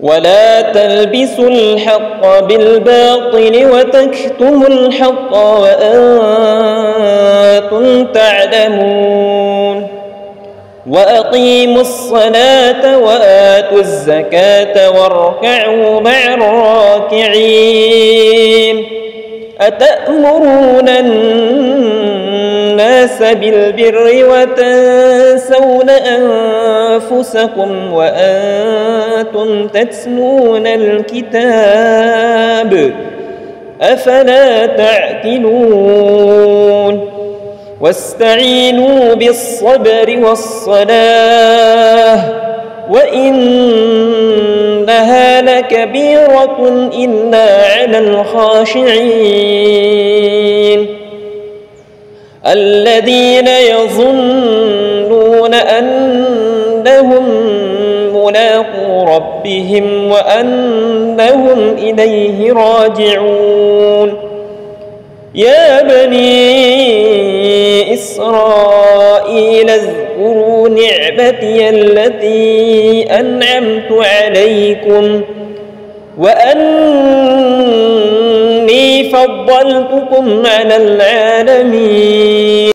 ولا تلبسوا الحق بالباطل وتكتموا الحق وأنتم تعلمون وأقيموا الصلاة وآتوا الزكاة واركعوا مع الراكعين أتأمرون الناس بالبر وتنسون أنفسكم وأنتم تتلون الكتاب أفلا تعقلون واستعينوا بالصبر والصلاة وإنها لكبيرة إلا على الخاشعين الذين يظنون أنهم ملاقو ربهم وأنهم إليه راجعون يا بني إسرائيل اذكروا نعمتي التي أنعمت عليكم وأني فضلتكم على العالمين